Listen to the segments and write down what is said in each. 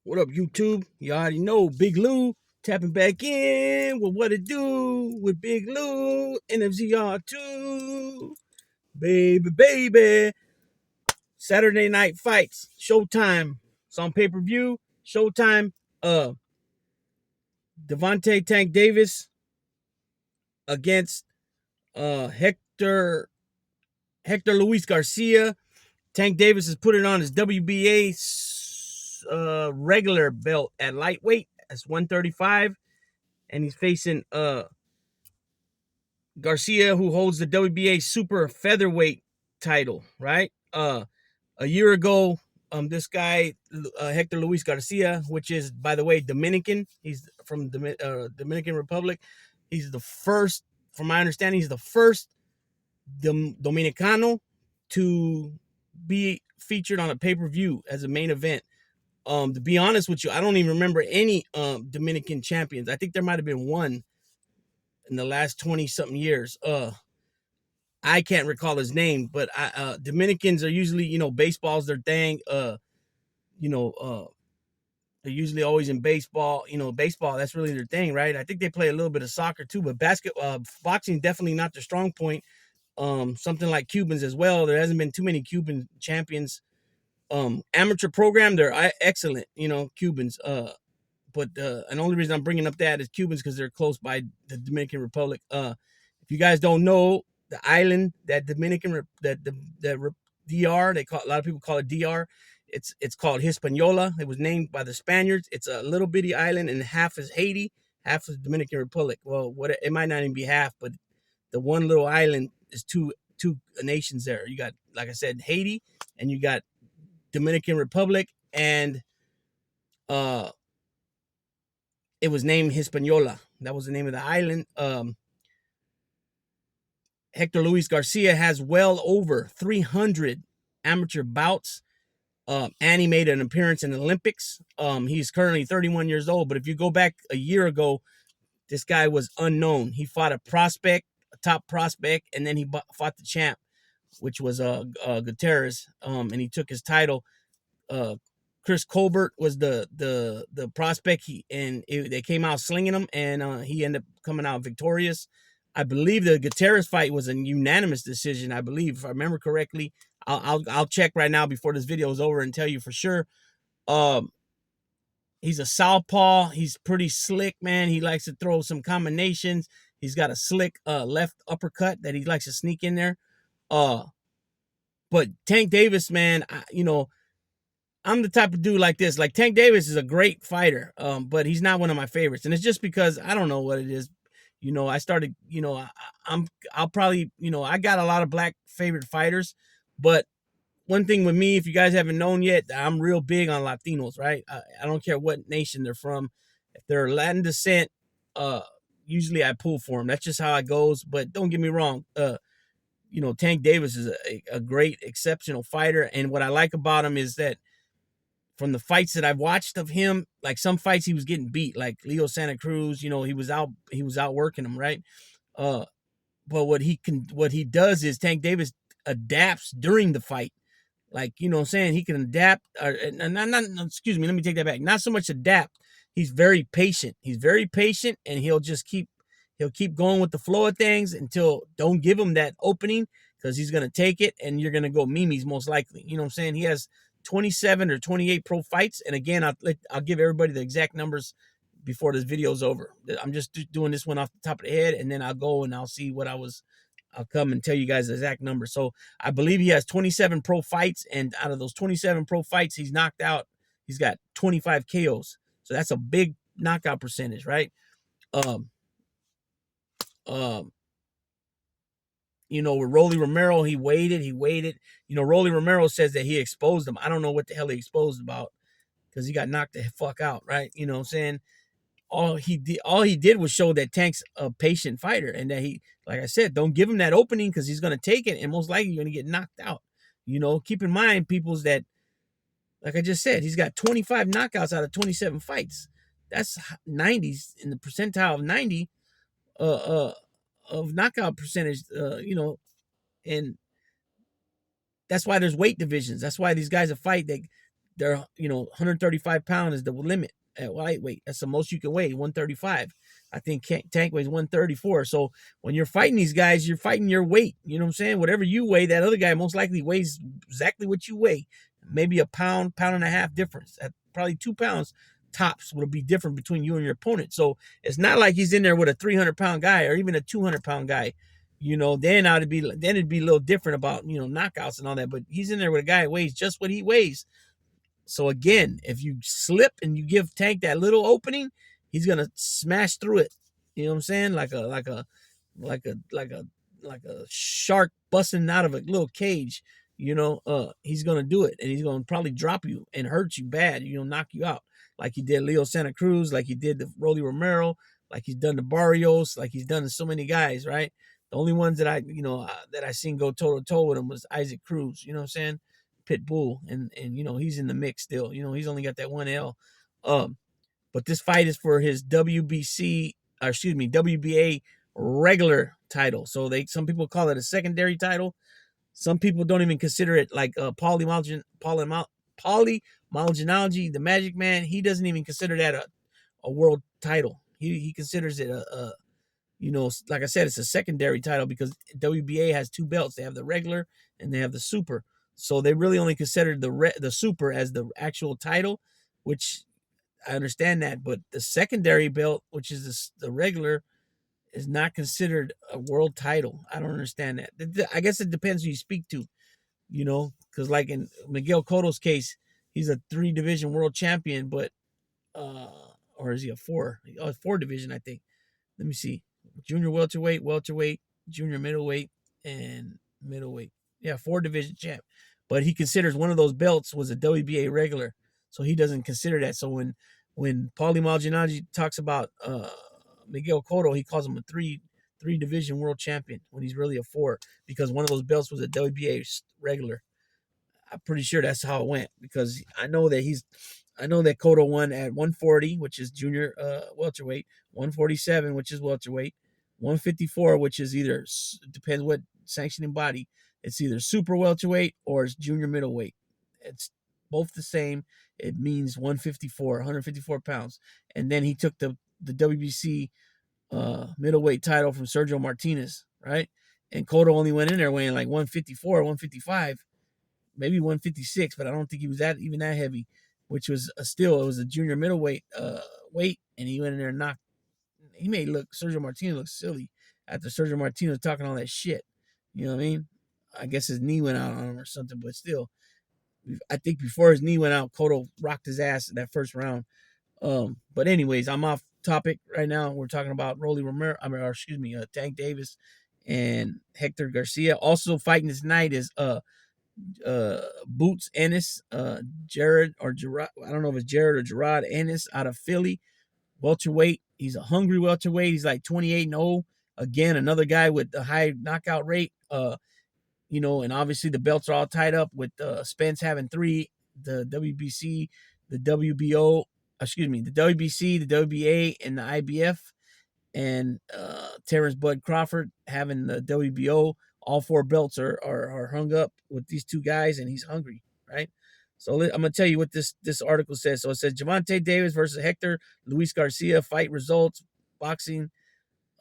What up, YouTube? You already know Big Lou tapping back in with what it do with Big Lou, NFZR2. Baby, baby. Saturday night fights. Showtime. It's on pay-per-view. Showtime. Devontae Tank Davis against Hector Luis Garcia. Tank Davis is putting on his WBA regular belt at lightweight. That's 135. And he's facing Garcia, who holds the WBA super featherweight title, right? A year ago, this guy, Hector Luis Garcia, which is, by the way, Dominican. He's from Dominican Republic. He's the first, from my understanding, he's the first Dominicano to be featured on a pay-per-view as a main event. To be honest with you, I don't even remember any Dominican champions. I think there might have been one in the last 20-something years. I can't recall his name, but Dominicans are usually, baseball's their thing. They're usually always in baseball. Baseball, that's really their thing, right? I think they play a little bit of soccer too, but boxing definitely not their strong point. Something like Cubans as well. There hasn't been too many Cuban champions. Amateur program, they're excellent, Cubans. But the only reason I'm bringing up that is Cubans because they're close by the Dominican Republic. If you guys don't know, the island that DR, a lot of people call it DR. It's called Hispaniola. It was named by the Spaniards. It's a little bitty island, and half is Haiti, half is Dominican Republic. Well, it might not even be half, but the one little island is two nations there. You got, like I said, Haiti, and you got Dominican Republic, and it was named Hispaniola. That was the name of the island. Hector Luis Garcia has well over 300 amateur bouts. And he made an appearance in the Olympics. He's currently 31 years old, but if you go back a year ago, this guy was unknown. He fought a top prospect, and then he fought the champ, which was Gutierrez, and he took his title. Chris Colbert was the prospect. They came out slinging him, and he ended up coming out victorious. I believe the Gutierrez fight was a unanimous decision. I believe, if I remember correctly. I'll check right now before this video is over and tell you for sure. He's a southpaw. He's pretty slick, man. He likes to throw some combinations. He's got a slick left uppercut that he likes to sneak in there. But Tank Davis, man, I'm the type of dude like this. Like, Tank Davis is a great fighter, but he's not one of my favorites. And it's just because I don't know what it is. I started, I'll probably, I got a lot of black favorite fighters, but one thing with me, if you guys haven't known yet, I'm real big on Latinos, right? I don't care what nation they're from. If they're Latin descent, usually I pull for them. That's just how it goes. But don't get me wrong. Tank Davis is a great, exceptional fighter. And what I like about him is that from the fights that I've watched of him, like some fights he was getting beat, like Leo Santa Cruz, he was out working him, right? But what he does is Tank Davis adapts during the fight. Like, what I'm saying? He can adapt. Excuse me, let me take that back. Not so much adapt. He's very patient. And he'll keep going with the flow of things until don't give him that opening, because he's going to take it and you're going to go memes most likely. You know what I'm saying? He has 27 or 28 pro fights. And again, I'll give everybody the exact numbers before this video is over. I'm just doing this one off the top of the head, and then I'll go and I'll see I'll come and tell you guys the exact number. So I believe he has 27 pro fights, and out of those 27 pro fights, he's got 25 KOs. So that's a big knockout percentage, right? With Rolly Romero, he waited. Rolly Romero says that he exposed him. I don't know what the hell he exposed about, because he got knocked the fuck out, right? You know what I'm saying? All he did was show that Tank's a patient fighter, and that he, like I said, don't give him that opening, because he's going to take it, and most likely you're going to get knocked out. Keep in mind, peoples, that, like I just said, he's got 25 knockouts out of 27 fights. That's 90s, in the percentile of 90 of knockout percentage, and that's why there's weight divisions. That's why these guys that fight, they're 135 pounds is the limit at lightweight. That's the most you can weigh, 135. I think Tank weighs 134. So when you're fighting these guys, you're fighting your weight. You know what I'm saying? Whatever you weigh, that other guy most likely weighs exactly what you weigh. Maybe a pound, pound and a half difference. At probably 2 pounds tops will be different between you and your opponent. So it's not like he's in there with a 300-pound guy or even a 200-pound guy. Then it'd be a little different about knockouts and all that. But he's in there with a guy who weighs just what he weighs. So again, if you slip and you give Tank that little opening, he's gonna smash through it. You know what I'm saying? Like a shark busting out of a little cage. He's gonna do it, and he's gonna probably drop you and hurt you bad. Knock you out like he did Leo Santa Cruz, like he did the Rolly Romero, like he's done the Barrios, like he's done to so many guys. Right? The only ones that I seen go toe to toe with him was Isaac Cruz. You know what I'm saying? Pitbull, and he's in the mix still. He's only got that one L. But this fight is for his WBA regular title. So some people call it a secondary title. Some people don't even consider it, like Paulie Malignaggi, the Magic Man. He doesn't even consider that a world title. He considers it like I said, it's a secondary title because WBA has two belts. They have the regular and they have the super. So they really only considered the super as the actual title, which I understand that. But the secondary belt, which is the regular, is not considered a world title. I don't understand that. I guess it depends who you speak to, because like in Miguel Cotto's case, he's a 3-division world champion, but or is he a 4? Oh, 4-division, I think. Let me see. Junior welterweight, junior middleweight, and middleweight. Yeah, 4-division champ. But he considers one of those belts was a WBA regular, so he doesn't consider that. So when Paulie Malignaggi talks about Miguel Cotto, he calls him a 3-division world champion when he's really a 4 because one of those belts was a WBA regular. I'm pretty sure that's how it went because I know that Cotto won at 140, which is junior welterweight, 147, which is welterweight, 154, which is either, depends what sanctioning body, it's either super welterweight or it's junior middleweight. It's both the same. It means 154 pounds. And then he took the WBC middleweight title from Sergio Martinez, right? And Cotto only went in there weighing like 154, 155, maybe 156, but I don't think he was even that heavy, which was it was a junior middleweight weight, and he went in there and he made Sergio Martinez look silly after Sergio Martinez talking all that shit. You know what I mean? I guess his knee went out on him or something, but still, I think before his knee went out, Cotto rocked his ass in that first round. But anyways, I'm off topic right now. We're talking about Rolly Romero, Tank Davis and Hector Garcia. Also fighting this night is Boots Ennis, Gerard. I don't know if it's Jared or Gerard Ennis out of Philly, welterweight. He's a hungry welterweight. He's like 28-0. Again, another guy with a high knockout rate. And obviously the belts are all tied up with Spence having 3, the WBC, the WBO, the WBC, the WBA, and the IBF, and Terrence Bud Crawford having the WBO. All 4 belts are hung up with these 2 guys, and he's hungry, right? So I'm going to tell you what this article says. So it says Gervonta Davis versus Hector Luis Garcia, fight results, boxing,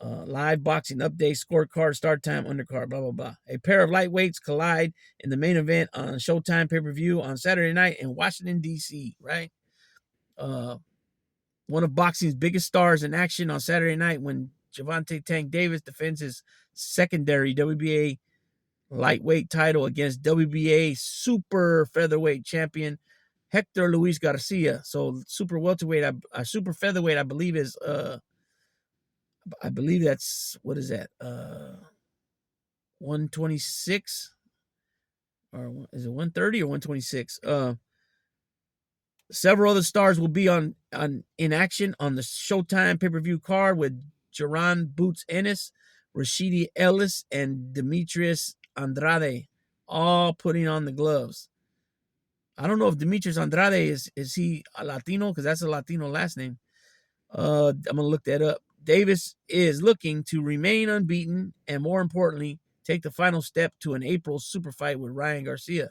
live boxing update, scorecard, start time, undercard, blah, blah, blah. A pair of lightweights collide in the main event on Showtime pay-per-view on Saturday night in Washington, D.C., right? One of boxing's biggest stars in action on Saturday night when Gervonta Tank Davis defends his secondary WBA lightweight title against WBA super featherweight champion Hector Luis Garcia. So super featherweight, I believe is I believe that's, what is that? 126 or is it 130 or 126? Several other stars will be in action on the Showtime pay-per-view card with Jaron Boots Ennis, Rashidi Ellis, and Demetrius Andrade, all putting on the gloves. I don't know if Demetrius Andrade is he a Latino, because that's a Latino last name. I'm gonna look that up. Davis is looking to remain unbeaten and, more importantly, take the final step to an April super fight with Ryan Garcia.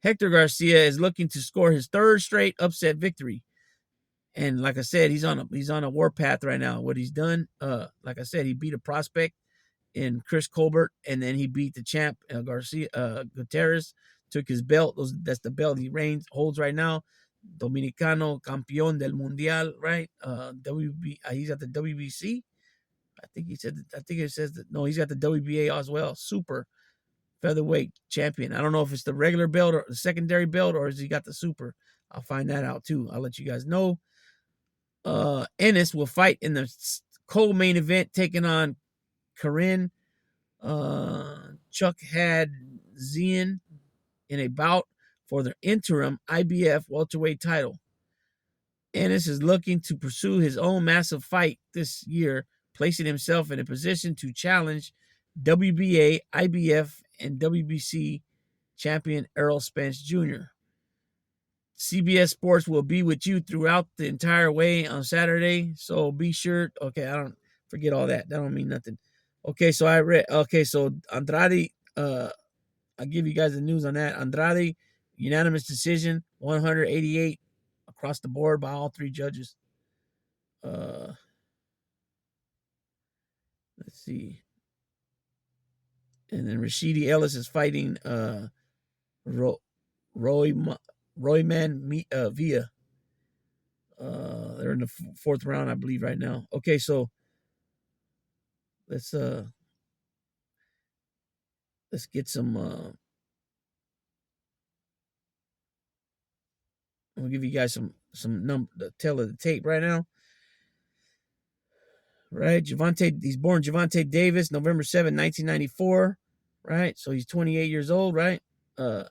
Hector Garcia is looking to score his third straight upset victory. And like I said, he's on a warpath right now. What he's done, like I said, he beat a prospect in Chris Colbert, and then he beat the champ Garcia Gutierrez. Took his belt. That's the belt he holds right now. Dominicano Campeón del Mundial, right? He's at the WBC. I think he said. I think it says that. No, he's got the WBA as well. Super featherweight champion. I don't know if it's the regular belt or the secondary belt, or has he got the super. I'll find that out too. I'll let you guys know. Ennis will fight in the co-main event, taking on Corinne Chuck had Zian in a bout for the interim IBF welterweight title. Ennis is looking to pursue his own massive fight this year, placing himself in a position to challenge WBA, IBF, and WBC champion Errol Spence Jr. CBS Sports will be with you throughout the entire way on Saturday, so be sure. Okay, I don't forget all that. That don't mean nothing. Okay, so I read. Okay, so Andrade. I'll give you guys the news on that. Andrade, unanimous decision, 188 across the board by all three judges. Let's see. And then Rashidi Ellis is fighting Royman Villa. They're in the fourth round, I believe, right now. Okay, so let's get some. I'll give you guys some the tail of the tape right now. Right, he's born Javante Davis, November 7, 1994. Right, so he's 28 years old. Right, and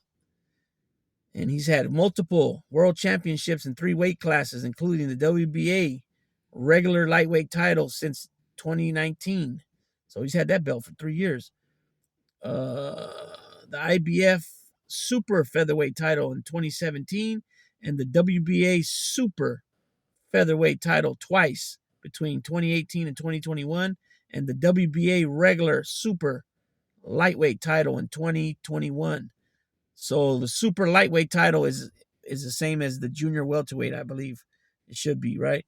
he's had multiple world championships in 3 weight classes, including the WBA regular lightweight title since 2019. So he's had that belt for 3 years. The IBF super featherweight title in 2017, and the WBA super featherweight title twice between 2018 and 2021, and the WBA regular super lightweight title in 2021. So the super lightweight title is the same as the junior welterweight, I believe. It should be, right?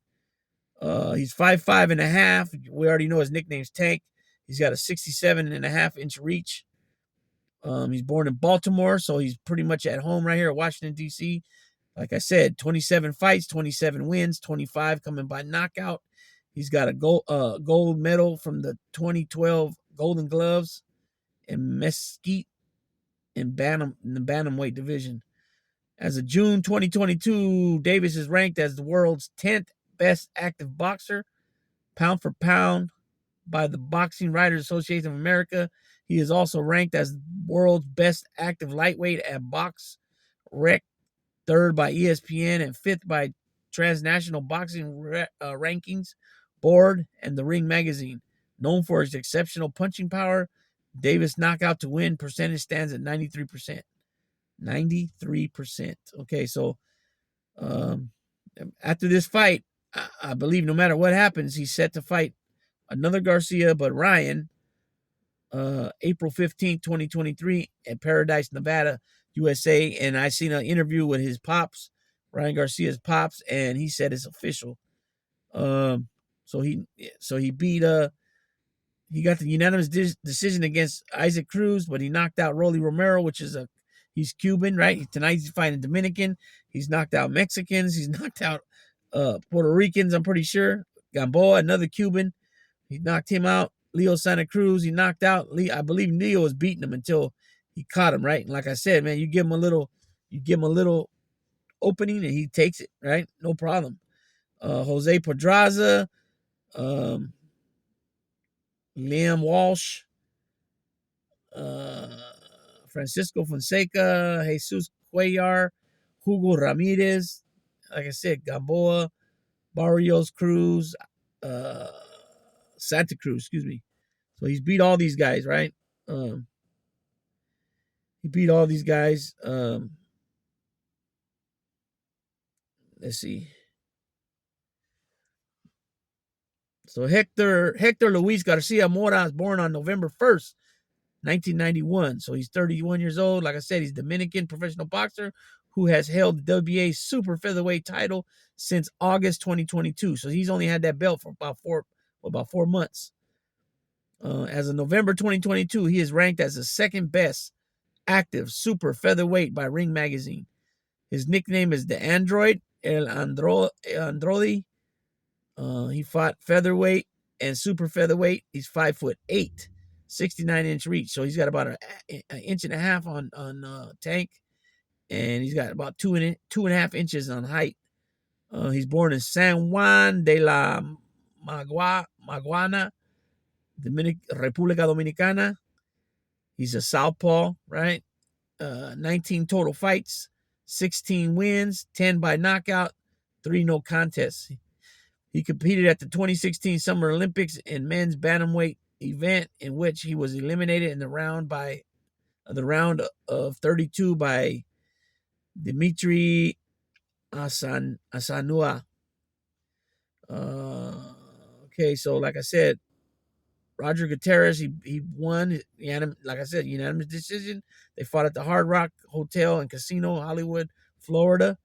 He's 5'5" and a half. We already know his nickname's Tank. He's got a 67.5-inch reach. He's born in Baltimore, so he's pretty much at home right here at Washington, D.C. Like I said, 27 fights, 27 wins, 25 coming by knockout. He's got a gold medal from the 2012 Golden Gloves in Mesquite in the bantamweight division. As of June 2022, Davis is ranked as the world's 10th best active boxer, pound for pound, by the Boxing Writers Association of America. He is also ranked as world's best active lightweight at BoxRec, third by ESPN, and fifth by Transnational Boxing Rankings Board and the Ring Magazine. Known for his exceptional punching power, Davis' knockout to win percentage stands at 93%. 93%. Okay, so after this fight, I believe no matter what happens, he's set to fight another Garcia, but Ryan, April 15th, 2023 at Paradise, Nevada, USA. And I seen an interview with his pops, Ryan Garcia's pops, and he said it's official. So he beat he got the unanimous decision against Isaac Cruz, but he knocked out Rolly Romero, which is he's Cuban, right? Tonight he's fighting Dominican. He's knocked out Mexicans. He's knocked out Puerto Ricans, I'm pretty sure. Gamboa, another Cuban. He knocked him out. Leo Santa Cruz, he knocked out. I believe Leo was beating him until he caught him, right? And like I said, man, you give him a little opening and he takes it, right? No problem. Jose Pedraza, Liam Walsh, Francisco Fonseca, Jesus Cuellar, Hugo Ramirez, like I said, Gamboa, Barrios Cruz, Santa Cruz, excuse me. So he's beat all these guys, right? He beat all these guys. Let's see. So Hector Luis Garcia Mora is born on November 1st, 1991. So he's 31 years old. Like I said, he's a Dominican professional boxer who has held the WBA super featherweight title since August 2022. So he's only had that belt for about 4 months. As of November 2022, he is ranked as the second best active super featherweight by Ring Magazine. His nickname is the Android, Androdi. He fought featherweight and super featherweight. He's 5'8", 69-inch reach. So he's got about an inch and a half on Tank, and he's got about 2.5 inches on height. He's born in San Juan de la Maguana, República Dominicana. He's a southpaw, right? 19 total fights, 16 wins, 10 by knockout, 3 no contests. He competed at the 2016 Summer Olympics in men's bantamweight event, in which he was eliminated in the round of 32 by Dimitri Asanua. Okay, so like I said, Roger Gutierrez, he won, like I said, unanimous decision. They fought at the Hard Rock Hotel and Casino, Hollywood, Florida.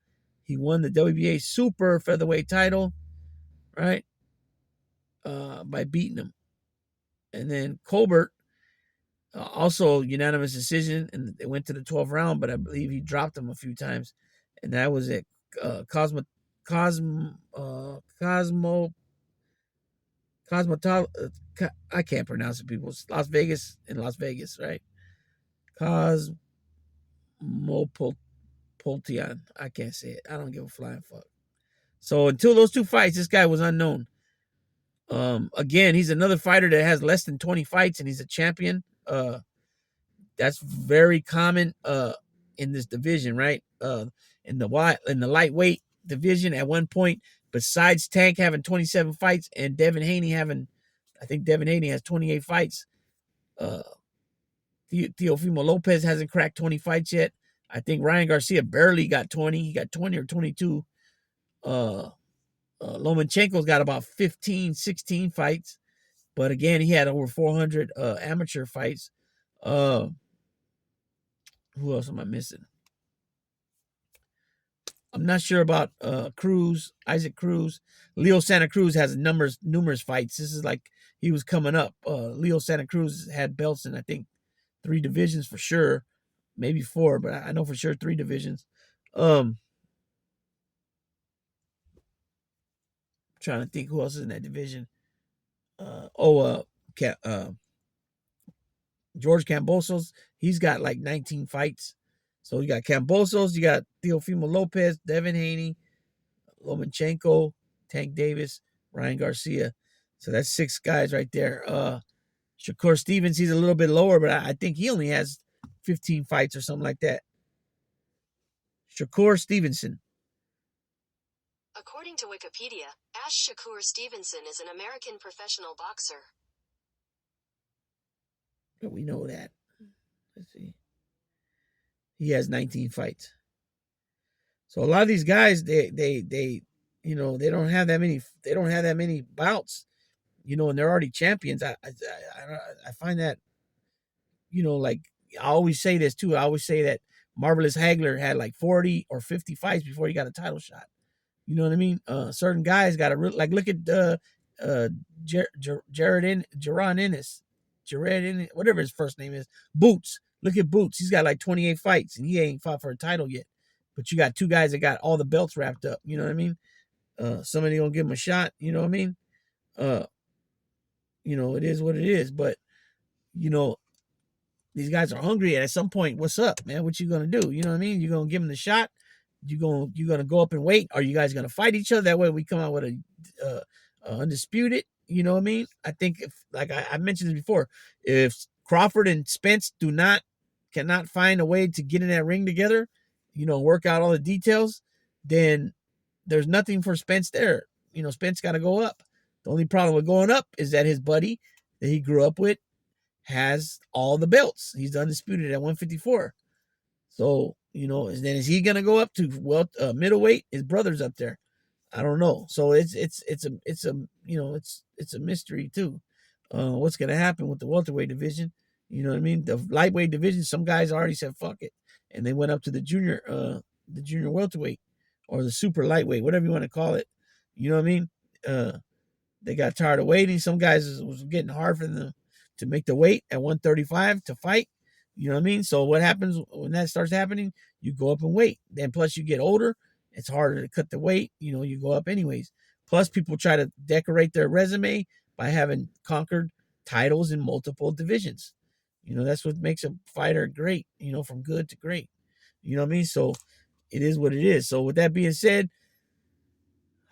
He won the WBA super featherweight title, right, by beating him. And then Colbert, also unanimous decision, and they went to the 12th round, but I believe he dropped him a few times. And that was it. I can't pronounce it, people. It's Las Vegas, right? Cosmopolitan. I can't say it. I don't give a flying fuck. So until those 2 fights, this guy was unknown. Again, he's another fighter that has less than 20 fights, and he's a champion. That's very common in this division, right? In the lightweight division, at one point, besides Tank having 27 fights and Devin Haney has 28 fights. Teofimo Lopez hasn't cracked 20 fights yet. I think Ryan Garcia barely got 20. He got 20 or 22. Lomachenko's got about 15, 16 fights. But again, he had over 400 amateur fights. Who else am I missing? I'm not sure about Isaac Cruz. Leo Santa Cruz has numerous fights. This is like he was coming up. Leo Santa Cruz had belts in, I think, 3 divisions for sure. Maybe 4, but I know for sure 3 divisions. Trying to think who else is in that division. George Kambosos, he's got like 19 fights. So you got Kambosos, you got Teofimo Lopez, Devin Haney, Lomachenko, Tank Davis, Ryan Garcia. So that's 6 guys right there. Shakur Stevens, he's a little bit lower, but I think he only has 15 fights or something like that. Shakur Stevenson. According to Wikipedia, Shakur Stevenson is an American professional boxer. We know that. Let's see. He has 19 fights. So a lot of these guys, they don't have that many bouts, and they're already champions. I find that, like I always say this too. I always say that Marvelous Hagler had like 40 or 50 fights before he got a title shot. You know what I mean? Certain guys got to look at Jared Ennis, whatever his first name is, Boots. Look at Boots. He's got like 28 fights, and he ain't fought for a title yet. But you got 2 guys that got all the belts wrapped up. You know what I mean? Somebody gonna give him a shot. You know what I mean? It is what it is. But these guys are hungry, and at some point, what's up, man? What you gonna do? You know what I mean? You gonna give them the shot? You gonna go up and wait? Are you guys gonna fight each other? That way, we come out with a undisputed. You know what I mean? I think like I mentioned this before, if Crawford and Spence cannot find a way to get in that ring together, work out all the details, then there's nothing for Spence there. Spence got to go up. The only problem with going up is that his buddy that he grew up with has all the belts. He's undisputed at 154. So, then is he going to go up to middleweight? His brother's up there. I don't know. So it's a mystery too. What's going to happen with the welterweight division? You know what I mean? The lightweight division, some guys already said fuck it, and they went up to the junior welterweight, or the super lightweight, whatever you want to call it. You know what I mean? Uh, they got tired of waiting. Some guys was getting hard for them to make the weight at 135 to fight. You know what I mean? So what happens when that starts happening? You go up in weight. Then plus you get older, it's harder to cut the weight. You know, you go up anyways. Plus people try to decorate their resume by having conquered titles in multiple divisions. You know, that's what makes a fighter great, you know, from good to great. You know what I mean? So it is what it is. So with that being said,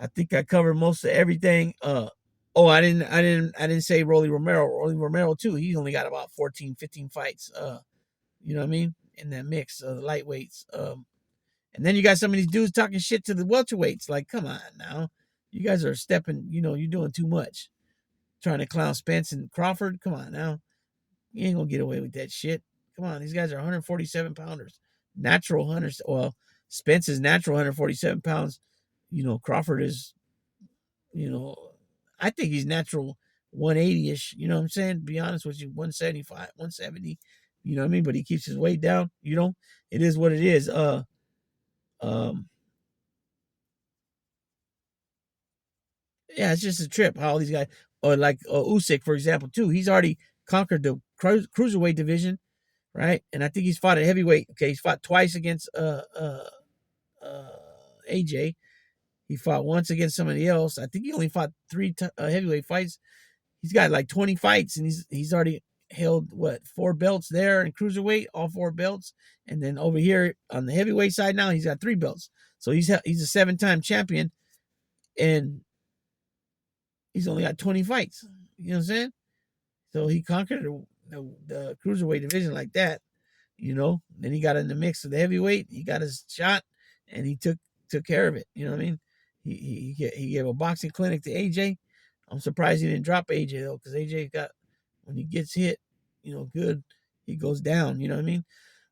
I think I covered most of everything. Oh, I didn't say Rolly Romero. Rolly Romero too. He's only got about 14, 15 fights. You know what I mean? In that mix of the lightweights. And then you got some of these dudes talking shit to the welterweights. Like, come on now. You guys are stepping, you know, you're doing too much. Trying to clown Spence and Crawford. Come on now. You ain't gonna get away with that shit. Come on, these guys are 147 pounders. Natural hunters. Well, Spence is natural 147 pounds. You know, Crawford is, you know, I think he's natural 180-ish. You know what I'm saying? To be honest with you, 175, 170. You know what I mean? But he keeps his weight down. You know, it is what it is. Um, yeah, it's just a trip how all these guys, or like Usyk, for example, too. He's already conquered the cruiserweight division, right? And I think he's fought at heavyweight. Okay, he's fought twice against uh, AJ. He fought once against somebody else. I think he only fought three heavyweight fights. He's got like 20 fights, and he's already held what 4 belts there in cruiserweight, all 4 belts, and then over here on the heavyweight side now he's got 3 belts. So he's a 7-time champion, and he's only got 20 fights. You know what I'm saying? So he conquered the cruiserweight division like that. You know, then he got in the mix of the heavyweight. He got his shot, and he took care of it. You know what I mean? He gave a boxing clinic to AJ. I'm surprised he didn't drop AJ though, because AJ got, when he gets hit, you know, good, he goes down. You know what I mean?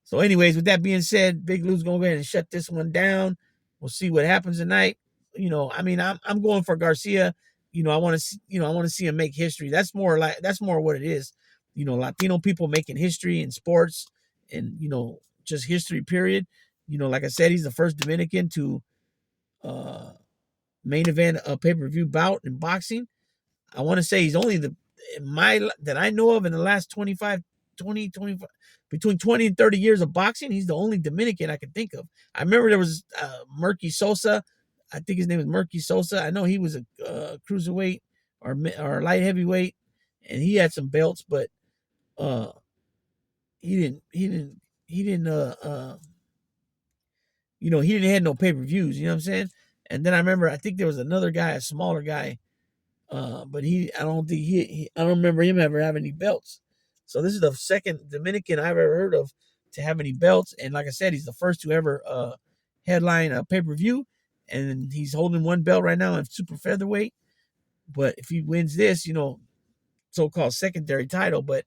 So, anyways, with that being said, Big Lou's gonna go ahead and shut this one down. We'll see what happens tonight. You know, I mean, I'm going for Garcia. You know, I want to see him make history. That's more what it is. You know, Latino people making history in sports, and you know, just history. Period. You know, like I said, he's the first Dominican to uh, main event a pay per view bout in boxing. I want to say he's only that I know of in the last 25 between 20 and 30 years of boxing. He's the only Dominican I can think of. I remember there was Murky Sosa. I think his name was Murky Sosa. I know he was a cruiserweight or light heavyweight, and he had some belts, but uh, he didn't you know, he didn't have no pay-per-views, you know what I'm saying? And then I remember, I think there was another guy, a smaller guy, but I don't think I don't remember him ever having any belts. So this is the second Dominican I've ever heard of to have any belts. And like I said, he's the first to ever headline a pay-per-view. And he's holding one belt right now in super featherweight. But if he wins this, you know, so-called secondary title, but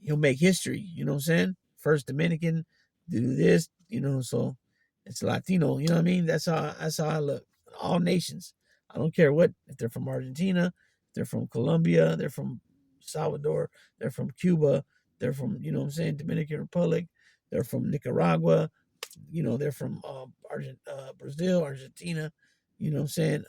he'll make history. You know what I'm saying? First Dominican to do this, you know, so it's Latino. You know what I mean? That's how I look. All nations. I don't care what, if they're from Argentina, if they're from Colombia, they're from Salvador, they're from Cuba, they're from, you know what I'm saying, Dominican Republic, they're from Nicaragua, you know, they're from Brazil, Argentina, you know what I'm saying,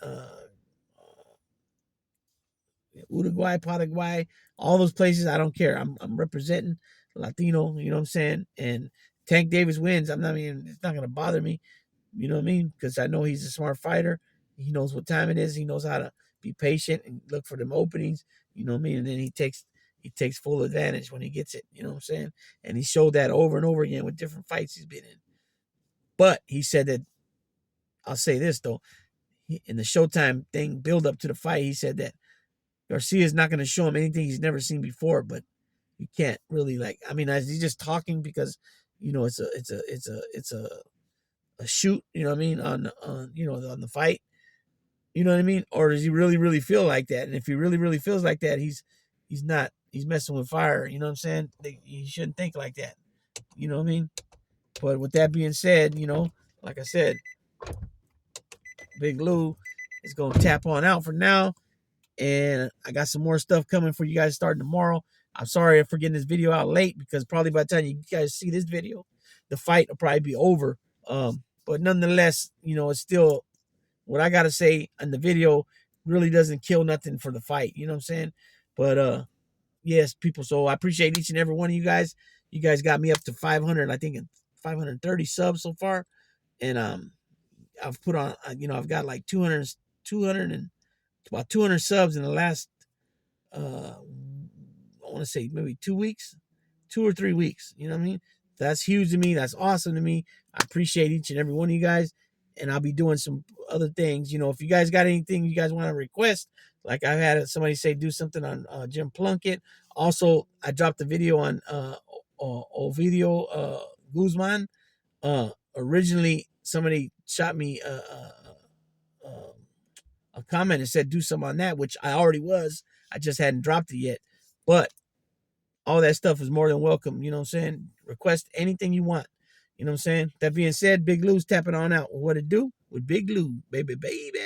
Uruguay, Paraguay, all those places. I don't care. I'm representing Latino. You know what I'm saying? And Tank Davis wins. I'm not even. It's not gonna bother me. You know what I mean? Because I know he's a smart fighter. He knows what time it is. He knows how to be patient and look for them openings. You know what I mean? And then he takes full advantage when he gets it. You know what I'm saying? And he showed that over and over again with different fights he's been in. But he said that, I'll say this though, in the Showtime thing build up to the fight, he said that Garcia is not going to show him anything he's never seen before, but you can't really, like. I mean, is he just talking because, you know, it's a shoot. You know what I mean, on you know, on the fight. You know what I mean, or does he really feel like that? And if he really feels like that, he's messing with fire. You know what I'm saying? He shouldn't think like that. You know what I mean? But with that being said, you know, like I said, Big Lou is gonna tap on out for now. And I got some more stuff coming for you guys starting tomorrow. I'm sorry for getting this video out late because probably by the time you guys see this video, the fight will probably be over. But nonetheless, it's still what I gotta say in the video really doesn't kill nothing for the fight. You know what I'm saying? But yes, people. So I appreciate each and every one of you guys. You guys got me up to 500, I think, 530 subs so far, and I've put on, I've got like 200 and about 200 subs in the last, I want to say maybe 2 weeks, 2 or 3 weeks. You know what I mean? That's huge to me. That's awesome to me. I appreciate each and every one of you guys, and I'll be doing some other things. If you guys got anything you guys want to request, like I had somebody say do something on Jim Plunkett. Also, I dropped a video on Ovidio Guzman. Originally, somebody shot me a comment and said do something on that, which I already was. I just hadn't dropped it yet. But all that stuff is more than welcome. You know what I'm saying? Request anything you want. You know what I'm saying? That being said, Big Lou's tapping on out. What it do with Big Lou, baby, baby.